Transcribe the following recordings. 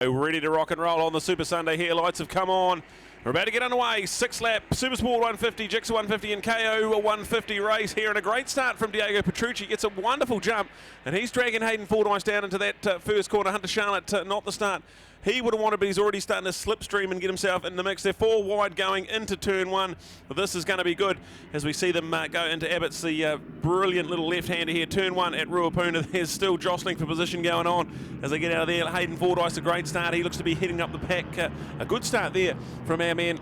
Ready to rock and roll on the Super Sunday here. Lights have come on. We're about to get underway. 6-lap Super Sport 150, Ctas 150 and KO 150 race here. And a great start from Diego Petrucci. Gets a wonderful jump. And he's dragging Hayden Fordyce down into that first corner. Hunter Charlotte not the start he would have wanted, but he's already starting to slipstream and get himself in the mix. They're 4 wide going into turn 1. But this is going to be good as we see them go into Abbott's, the brilliant little left-hander here. Turn 1 at Ruapuna. There's still jostling for position going on as they get out of there. Hayden Fordyce, a great start. He looks to be heading up the pack. A good start there from our man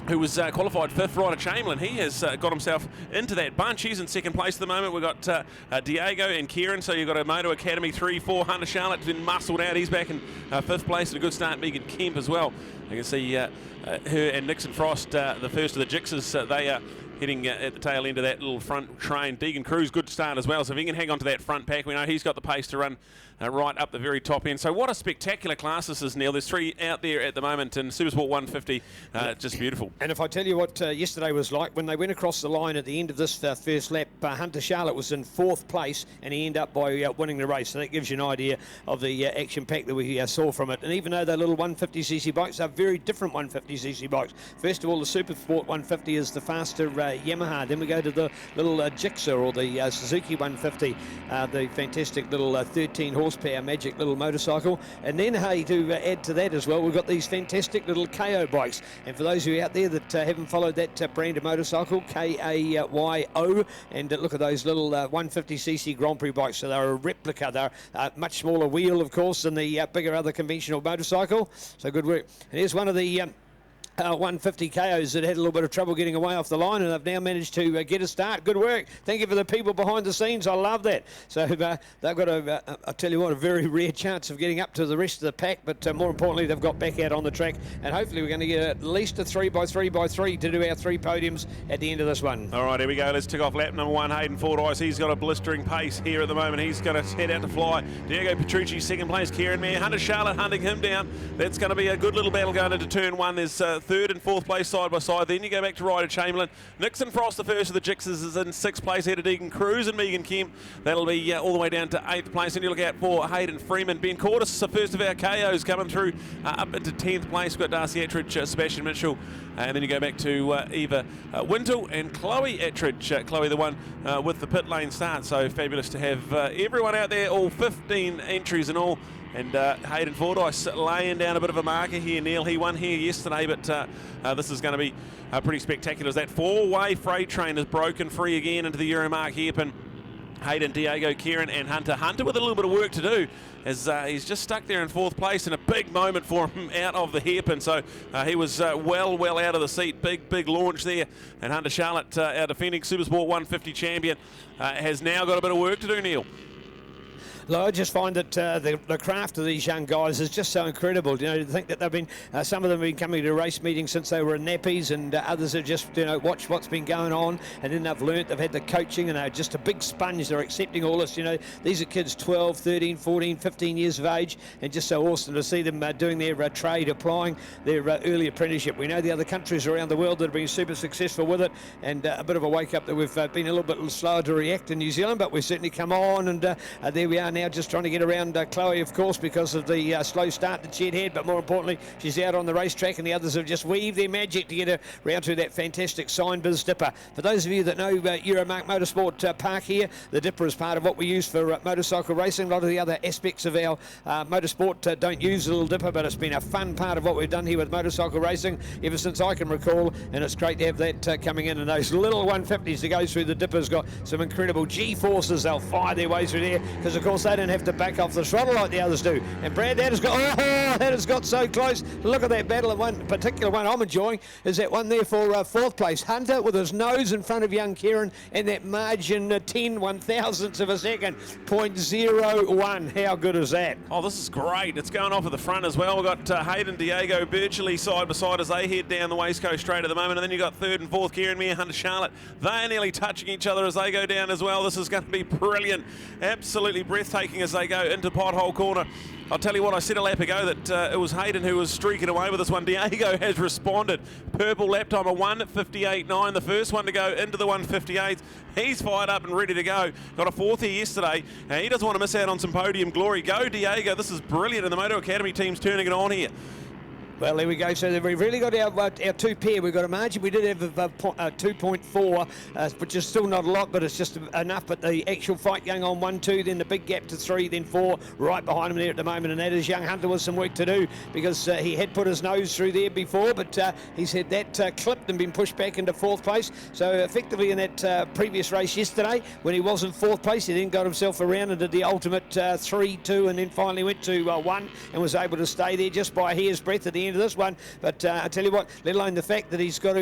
who was qualified 5th, Ryder Chamberlain. He has got himself into that bunch. He's in 2nd place at the moment. We've got Diego and Kieran, so you've got a Moto Academy 3-4. Hunter Charlotte's been muscled out. He's back in 5th place, and a good start, Megan Kemp as well. You can see her and Nixon Frost, the first of the Jixers, they are heading at the tail end of that little front train. Deegan Cruz, good start as well. So if he can hang on to that front pack, we know he's got the pace to run right up the very top end. So what a spectacular class this is, Neil. There's 3 out there at the moment in Super Sport 150. Just beautiful. And if I tell you what yesterday was like, when they went across the line at the end of this first lap, Hunter Charlotte was in 4th place, and he ended up by winning the race. So that gives you an idea of the action pack that we saw from it. And even though they're little 150cc bikes, they're very different 150cc bikes. First of all, the Super Sport 150 is the faster Yamaha. Then we go to the little Gixxer, or the Suzuki 150, the fantastic little 13 horsepower magic little motorcycle. And then, hey, to add to that as well, we've got these fantastic little KO bikes. And for those of you out there that haven't followed that brand of motorcycle, KAYO, and look at those little 150cc Grand Prix bikes. So they're a replica. They're a much smaller wheel, of course, than the bigger other conventional motorcycle. So good work. And here's one of the 150 KOs that had a little bit of trouble getting away off the line, and they've now managed to get a start. Good work. Thank you for the people behind the scenes. I love that. So they've got I'll tell you what, a very rare chance of getting up to the rest of the pack, but more importantly, they've got back out on the track, and hopefully we're going to get at least a 3x3x3 to do our 3 podiums at the end of this one. All right, here we go. Let's tick off lap number 1. Hayden Fordyce. He's got a blistering pace here at the moment. He's going to head out to fly. Diego Petrucci, 2nd place. Kieran Mayer, Hunter Charlotte hunting him down. That's going to be a good little battle going into turn 1. There's 3rd and 4th place side by side. Then you go back to Ryder Chamberlain. Nixon Frost, the first of the Jixers, is in 6th place here to Deegan Cruz and Megan Kemp. That'll be all the way down to 8th place. And you look out for Hayden Freeman. Ben Cordis, the first of our KOs, coming through up into 10th place. We've got Darcy Ettridge, Sebastian Mitchell. And then you go back to Eva Wintle and Chloe Ettridge. Chloe, the one with the pit lane start. So fabulous to have everyone out there, all 15 entries in all. And Hayden Fordyce laying down a bit of a marker here, Neil. He won here yesterday, but this is going to be pretty spectacular as that 4-way freight train is broken free again into the Euromark hairpin. Hayden, Diego, Kieran and Hunter. Hunter with a little bit of work to do as he's just stuck there in 4th place, and a big moment for him out of the hairpin. So he was well out of the seat. Big launch there. And Hunter Charlotte, our defending Super Sport 150 champion, has now got a bit of work to do, Neil. I just find that the craft of these young guys is just so incredible. You know, to think that they've been, some of them have been coming to race meetings since they were in nappies, and others have just, watched what's been going on, and then they've learnt, they've had the coaching, and they're just a big sponge. They're accepting all this. These are kids 12, 13, 14, 15 years of age, and just so awesome to see them doing their trade, applying their early apprenticeship. We know the other countries around the world that have been super successful with it, and a bit of a wake-up that we've been a little bit slower to react in New Zealand, but we've certainly come on, and there we are now, just trying to get around Chloe, of course, because of the slow start that she'd had, but more importantly, she's out on the racetrack, and the others have just weaved their magic to get her round to that fantastic sign biz dipper. For those of you that know Euromark Motorsport Park here, the dipper is part of what we use for motorcycle racing. A lot of the other aspects of our motorsport don't use the little dipper, but it's been a fun part of what we've done here with motorcycle racing ever since I can recall, and it's great to have that coming in. And those little 150s that go through the dipper's got some incredible G-forces. They'll fire their way through there, because of course they don't have to back off the throttle like the others do. And Brad, that has got so close. Look at that battle. And one particular one I'm enjoying is that one there for 4th place. Hunter with his nose in front of young Kieran, and that margin 10 1,000ths of a second, 0.01. How good is that? Oh, this is great. It's going off at the front as well. We've got Hayden, Diego virtually side by side as they head down the Waste Coast Straight at the moment. And then you've got 3rd and 4th, Kieran Mayer, Hunter Charlotte. They're nearly touching each other as they go down as well. This is going to be brilliant. Absolutely breathtaking. breathtaking as they go into pothole corner. I'll tell you what, I said a lap ago that it was Hayden who was streaking away with this one. Diego has responded. Purple lap time of 1:58.9, the first one to go into the 1:58. He's fired up and ready to go. Got a fourth here yesterday, and he doesn't want to miss out on some podium glory. Go Diego, this is brilliant, and the Moto Academy team's turning it on here. Well, there we go. So we've really got our two pair. We've got a margin. We did have a 2.4, which is still not a lot, but it's just enough. But the actual fight going on 1-2, then the big gap to 3, then 4, right behind him there at the moment. And that is young Hunter with some work to do, because he had put his nose through there before, but he's had that clipped and been pushed back into 4th place. So effectively in that previous race yesterday, when he was in 4th place, he then got himself around and did the ultimate 3-2, and then finally went to 1 and was able to stay there just by a hair's breadth at the end of this one. But I tell you what, let alone the fact that he's got to,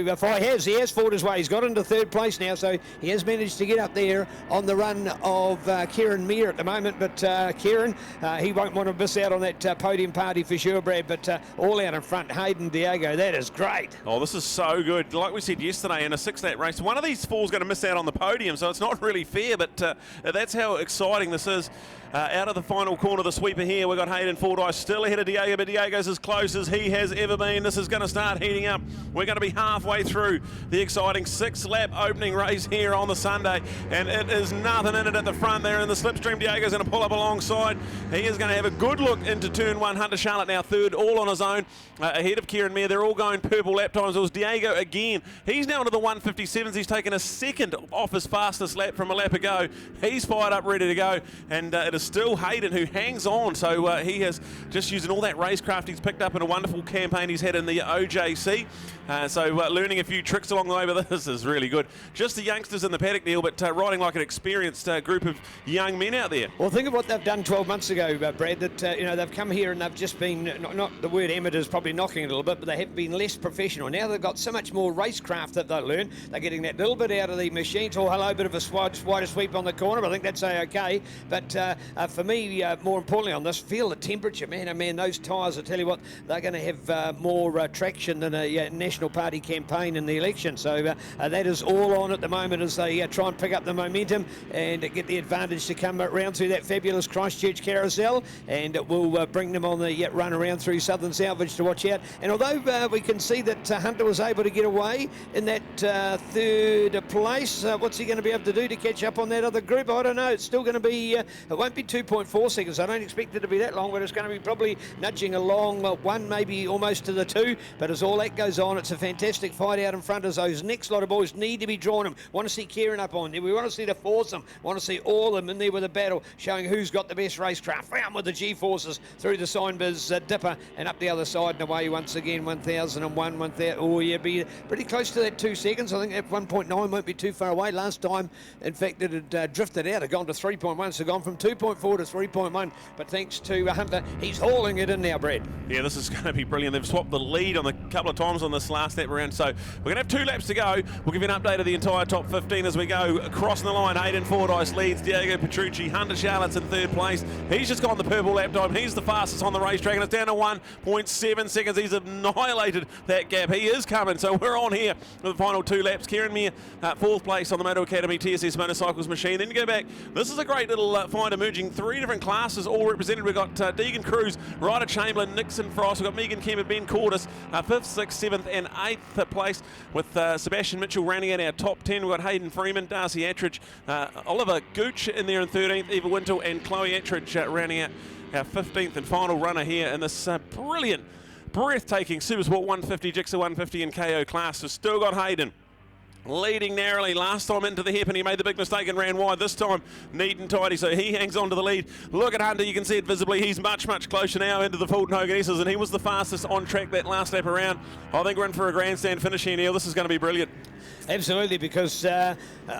he has fought his way. He's got into 3rd place now, so he has managed to get up there on the run of Kieran Meir at the moment. But Kieran, he won't want to miss out on that podium party for sure, Brad. But all out in front, Hayden, Diego, that is great. Oh, this is so good. Like we said yesterday, in a 6-lap race, one of these four is going to miss out on the podium, so it's not really fair, but that's how exciting this is. Out of the final corner of the sweeper here, we've got Hayden Fordyce still ahead of Diego, but Diego's as close as he has ever been. This is going to start heating up. We're going to be halfway through the exciting 6-lap opening race here on the Sunday, and it is nothing in it at the front there in the slipstream. Diego's going to pull up alongside. He is going to have a good look into turn 1. Hunter Charlotte now 3rd, all on his own, ahead of Kieran Meir. They're all going purple lap times. It was Diego again. He's now into the 1:57s. He's taken a second off his fastest lap from a lap ago. He's fired up, ready to go, and it is still Hayden who hangs on. So he has just using all that racecraft he's picked up in a wonderful campaign he's had in the OJC. So learning a few tricks along the way, but this is really good. Just the youngsters in the paddock, Neil, but riding like an experienced group of young men out there. Well, think of what they've done 12 months ago, Brad, that they've come here and they've just been, not the word amateurs probably knocking it a little bit, but they have been less professional. Now they've got so much more racecraft that they've learned. They're getting that little bit out of the machines. Oh, hello, bit of a wider sweep on the corner, but I think that's okay. But for me, more importantly on this, feel the temperature, man. I mean, those tyres, I tell you what, they're going to have more traction than a National Party campaign in the election. So that is all on at the moment as they try and pick up the momentum and get the advantage to come around through that fabulous Christchurch carousel, and it will bring them on the run around through Southern Salvage to watch out. And although we can see that Hunter was able to get away in that 3rd place, what's he going to be able to do to catch up on that other group? I don't know. It's still going to be, it won't be 2.4 seconds. I don't expect it to be that long, but it's going to be probably nudging along 1, maybe almost to the 2. But as all that goes on, it's a fantastic fight out in front as those next lot of boys need to be drawn in. Want to see Kieran up on there. We want to see the foursome. Want to see all of them in there with a battle, showing who's got the best racecraft. Round with the G-forces through the Signbiz dipper and up the other side and away once again. 1001, 1000. Oh, yeah, be pretty close to that 2 seconds. I think that 1.9 won't be too far away. Last time, in fact, it had drifted out. It had gone to 3.1, so gone from 2.4 to 3.1. But thanks to Hunter, he's hauling it in now, Brad. Yeah, this is going to be brilliant. They've swapped the lead on a couple of times on this last lap around, so we're going to have 2 laps to go. We'll give you an update of the entire top 15 as we go. Crossing the line, Hayden Fordyce leads, Diego Petrucci, Hunter Charlotte's in 3rd place. He's just got the purple lap time. He's the fastest on the racetrack, and it's down to 1.7 seconds. He's annihilated that gap. He is coming, so we're on here with the final 2 laps. Kieran Meir, 4th place on the Moto Academy TSS Motorcycles machine. Then you go back. This is a great little find emerging. 3 different classes all represented. We've got Deegan Cruz, Ryder Chamberlain, Nixon Frost. We've got Megan Kemmer, Ben Cordis, 5th, 6th, 7th and 8th place, with Sebastian Mitchell rounding out our top 10. We've got Hayden Freeman, Darcy Attridge, Oliver Gooch in there in 13th, Eva Wintle and Chloe Attridge rounding out our 15th and final runner here in this brilliant, breathtaking Supersport 150, Gixxer 150 and KO class. So still got Hayden leading narrowly. Last time into the hip and he made the big mistake and ran wide. This time neat and tidy, so he hangs on to the lead. Look at Hunter, you can see it visibly. He's much closer now into the Fulton Hogan S's, and he was the fastest on track that last lap around. I think we're in for a grandstand finish here, Neil. This is going to be brilliant. Absolutely, because I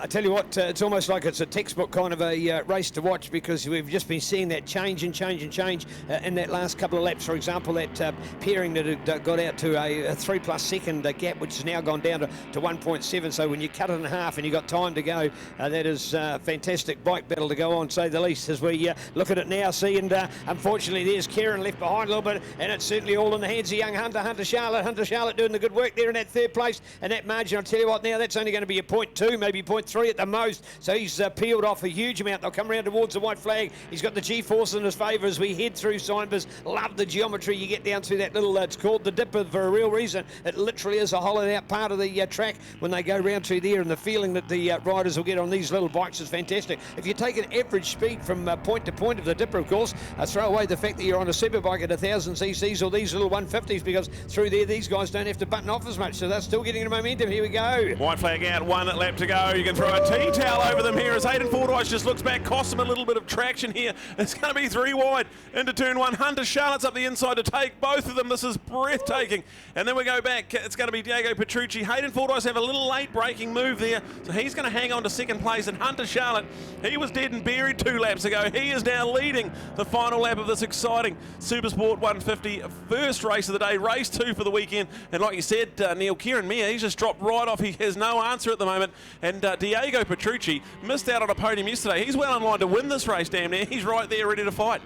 tell you what, it's almost like it's a textbook kind of a race to watch, because we've just been seeing that change in that last couple of laps. For example, that pairing that had got out to a 3+ second gap, which has now gone down to 1.7. So when you cut it in half and you've got time to go, that is fantastic bike battle to go on, say the least, as we look at it now. See, and unfortunately there's Kieran left behind a little bit, and it's certainly all in the hands of young Hunter Charlotte. Hunter Charlotte doing the good work there in that 3rd place, and that margin, I'll tell you what now, now. That's only going to be a 0.2, maybe 0.3 at the most. So he's peeled off a huge amount. They'll come around towards the white flag. He's got the G-force in his favour as we head through Signbers. Love the geometry you get down through that little, it's called the Dipper for a real reason. It literally is a hollowed out part of the track when they go round through there, and the feeling that the riders will get on these little bikes is fantastic. If you take an average speed from point to point of the Dipper, of course, throw away the fact that you're on a super bike at 1,000 cc's or these little 150s, because through there these guys don't have to button off as much, so they're still getting the momentum. Here we go. White flag out, 1 lap to go. You can throw a tea towel over them here as Hayden Fordyce just looks back, costs him a little bit of traction here. It's going to be 3 wide into turn 1. Hunter Charlotte's up the inside to take both of them. This is breathtaking. And then we go back. It's going to be Diego Petrucci. Hayden Fordyce have a little late braking move there, so he's going to hang on to second place. And Hunter Charlotte, he was dead and buried 2 laps ago. He is now leading the final lap of this exciting Supersport 150 first race of the day, race 2 for the weekend. And like you said, Neil, Kieran Meyer, he's just dropped right off. He has no answer at the moment. And Diego Petrucci missed out on a podium yesterday. He's well in line to win this race, damn near. He's right there ready to fight.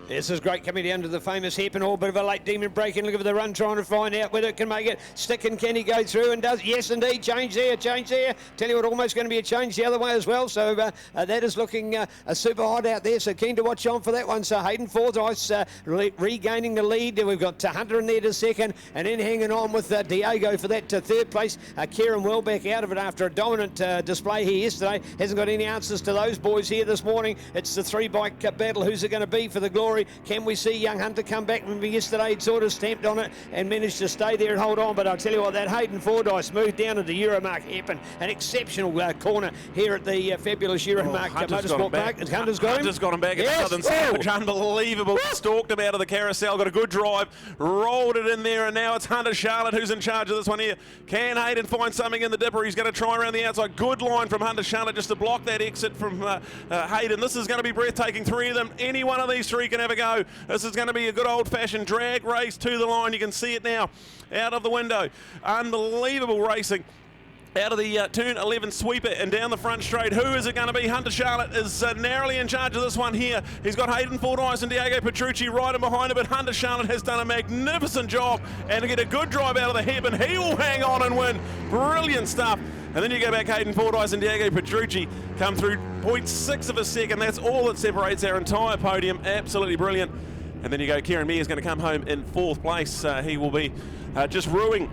This is great, coming down to the famous hairpin hole. Bit of a late demon break in. Look at the run, trying to find out whether it can make it stick, and can he go through, and does. Yes, indeed. Change there. Tell you what, almost going to be a change the other way as well. So that is looking super hot out there. So keen to watch on for that one. So Hayden Fordyce regaining the lead. We've got Hunter in there to second, and then hanging on with Diego for that third place. Kieran Welbeck out of it after a dominant display here yesterday. Hasn't got any answers to those boys here this morning. It's the 3-bike battle. Who's it going to be for the glory? Can we see young Hunter come back? Remember yesterday he'd sort of stamped on it and managed to stay there and hold on, but I'll tell you what, that Hayden Fordyce moved down into Euromark hairpin. An exceptional corner here at the fabulous Euromark Motorsport Park. Hunter's got him. Hunter's got him back at Southern Sandwich. Unbelievable. Stalked him out of the carousel, got a good drive, rolled it in there, and now it's Hunter Charlotte who's in charge of this one here. Can Hayden find something in the Dipper? He's going to try around the outside. Good line from Hunter Charlotte just to block that exit from Hayden. This is going to be breathtaking. 3 of them. Any one of these 3 can have a go. This is going to be a good old-fashioned drag race to the line. You can see it now out of the window. Unbelievable racing. Out of the turn 11 sweeper and down the front straight. Who is it going to be? Hunter Charlotte is narrowly in charge of this one here. He's got Hayden Fordyce and Diego Petrucci right in behind him, but Hunter Charlotte has done a magnificent job and to get a good drive out of the hairpin. He will hang on and win. Brilliant stuff. And then you go back, Hayden Fordyce and Diego Petrucci come through 0.6 of a second. That's all that separates our entire podium. Absolutely brilliant. And then you go, Kieran Meyer is going to come home in 4th place. He will be just ruining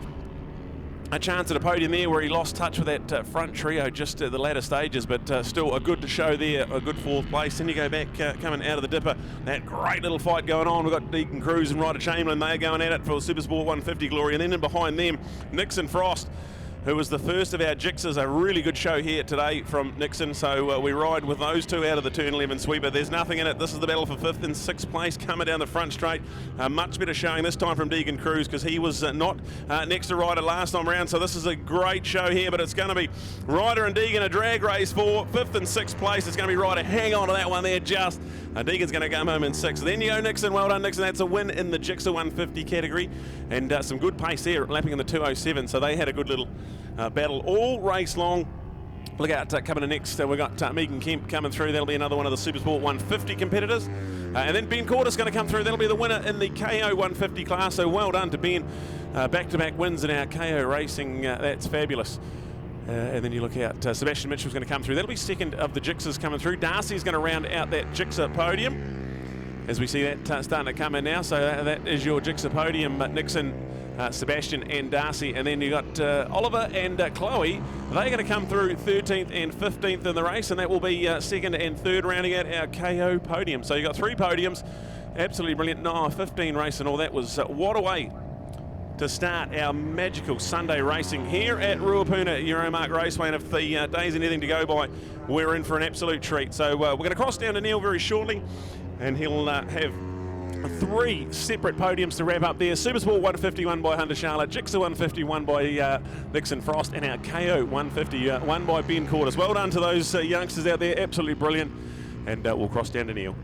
a chance at a podium there where he lost touch with that front trio just at the latter stages, but still a good show there, a good 4th place. Then you go back coming out of the Dipper, that great little fight going on. We've got Deacon Cruz and Ryder Chamberlain, they're going at it for Supersport 150 glory, and then in behind them Nixon Frost, who was the first of our Jixers. A really good show here today from Nixon. So we ride with those 2 out of the turn 11 sweeper. There's nothing in it. This is the battle for 5th and 6th place coming down the front straight. Much better showing this time from Deacon Cruz because he was not next to Ryder last time round. So this is a great show here, but it's going to be Ryder and Deacon, a drag race for 5th and 6th place. It's going to be Ryder. Hang on to that one there just. Deacon's going to come home in 6th. Then you go Nixon. Well done, Nixon. That's a win in the Jixer 150 category. And some good pace there, lapping in the 207. So they had a good little battle all race long. Look out, coming in next, we've got Megan Kemp coming through. That'll be another one of the Supersport 150 competitors. And then Ben Cordes going to come through. That'll be the winner in the KO 150 class. So well done to Ben. Back-to-back wins in our KO racing. That's fabulous. And then you look out, Sebastian Mitchell's going to come through. That'll be second of the Jixers coming through. Darcy's going to round out that Jixer podium. As we see that starting to come in now. So that is your Jixer podium, Nixon, Sebastian and Darcy. And then you got Oliver and Chloe. They're going to come through 13th and 15th in the race, and that will be 2nd and 3rd rounding out our KO podium. So you got 3 podiums. Absolutely brilliant. No, 15 race and all that was what a way to start our magical Sunday racing here at Ruapuna Euromark Raceway. And if the days are anything to go by, we're in for an absolute treat. So we're going to cross down to Neil very shortly, and he'll have 3 separate podiums to wrap up there. Supersport 150 won by Hunter Charlotte, Jixer 150 won by Nixon Frost, and our KO 150 won by Ben Cordes. Well done to those youngsters out there, absolutely brilliant. And we'll cross down to Neil.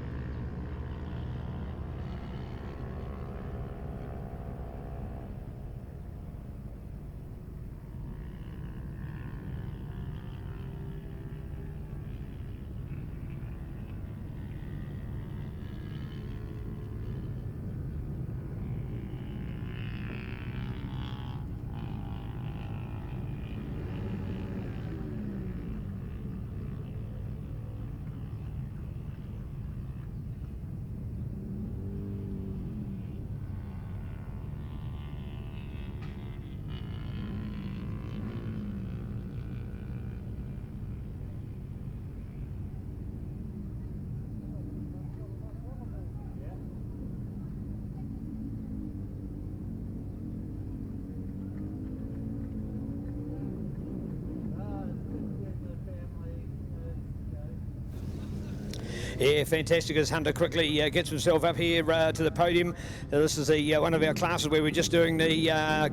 Yeah, fantastic as Hunter quickly gets himself up here to the podium. This is one of our classes where we're just doing the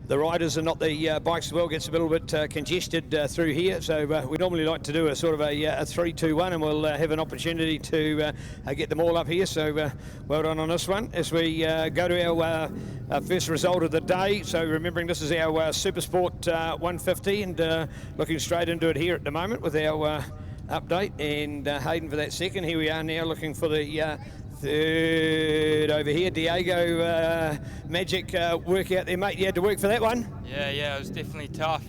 riders and not the bikes as well. Gets a little bit congested through here, so we normally like to do a sort of a 3-2-1, and we'll have an opportunity to get them all up here. So well done on this one as we go to our first result of the day. So remembering this is our Super Sport 150, and looking straight into it here at the moment with our update, and Hayden for that second. Here we are now looking for the third over here. Diego, magic work out there, mate. You had to work for that one. Yeah, it was definitely tough.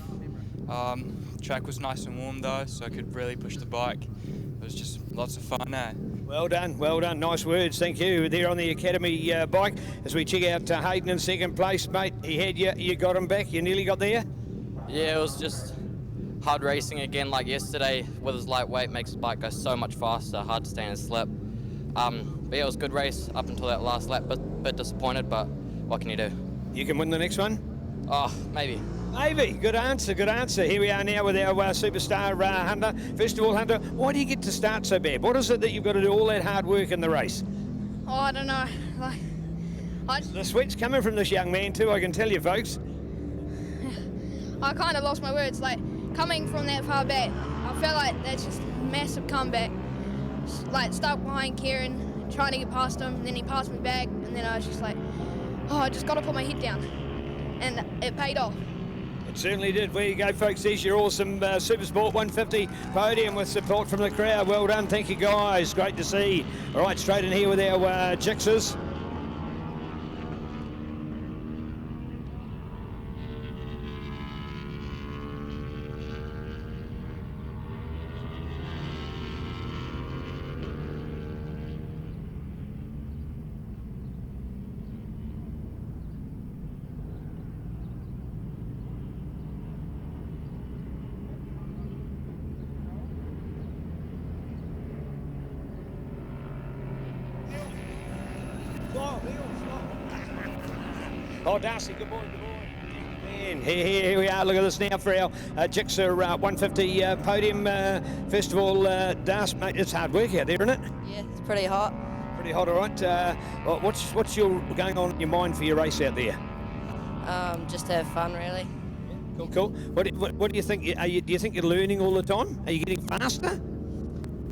Track was nice and warm though, so I could really push the bike. It was just lots of fun, eh? Well done, nice words, thank you. There on the Academy bike as we check out Hayden in second place, mate. He had you got him back, you nearly got there? Yeah, it was just hard racing again like yesterday. With his lightweight, makes the bike go so much faster, hard to stay in a slip. But yeah, it was a good race up until that last lap. Bit disappointed, but what can you do? You can win the next one? Oh, maybe. Maybe. Good answer. Here we are now with our superstar Hunter. First of all, Hunter, why do you get to start so bad? What is it that you've got to do all that hard work in the race? Oh, I don't know. The sweat's coming from this young man too, I can tell you, folks. I kind of lost my words. Like, coming from that far back, I felt like that's just a massive comeback. Like, stuck behind Kieran, trying to get past him, and then he passed me back, and then I was just like, oh, I just got to put my head down. And it paid off. It certainly did. There you go, folks. There's your awesome Super Sport 150 podium with support from the crowd. Well done. Thank you, guys. Great to see. All right, straight in here with our Jixers. Oh, Darcy, good boy. And here we are, look at this now for our Gixxer 150 podium. First of all, Darcy, mate, it's hard work out there, isn't it? Yeah, it's pretty hot. Pretty hot, all right. What's your going on in your mind for your race out there? Just have fun, really. Cool. What do you think? Do you think you're learning all the time? Are you getting faster?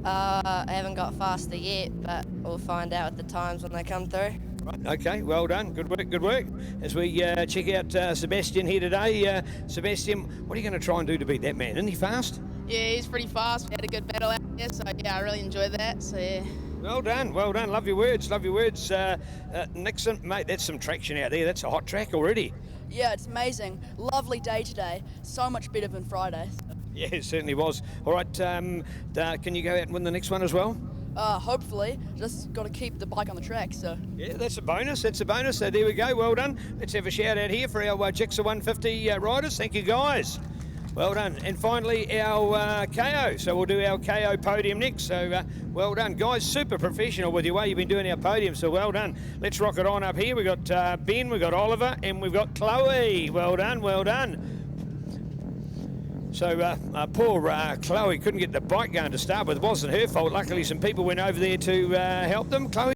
I haven't got faster yet, but we'll find out at the times when they come through. Right, okay, well done. Good work. As we check out Sebastian here today. Sebastian, what are you going to try and do to beat that man? Isn't he fast? Yeah, he's pretty fast. We had a good battle out there, so yeah, I really enjoyed that. So yeah. Well done. Love your words. Nixon, mate, that's some traction out there. That's a hot track already. Yeah, it's amazing. Lovely day today. So much better than Friday. Yeah, it certainly was. All right, can you go out and win the next one as well? Hopefully. Just got to keep the bike on the track, so. Yeah, that's a bonus. So there we go. Well done. Let's have a shout out here for our Gixxer 150 riders. Thank you, guys. Well done. And finally, our KO. So we'll do our KO podium next. So well done, guys. Super professional with your way you've been doing our podium. So well done. Let's rock it on up here. We've got Ben, we've got Oliver, and we've got Chloe. Well done. So poor Chloe couldn't get the bike going to start with. It wasn't her fault. Luckily, some people went over there to help them. Chloe.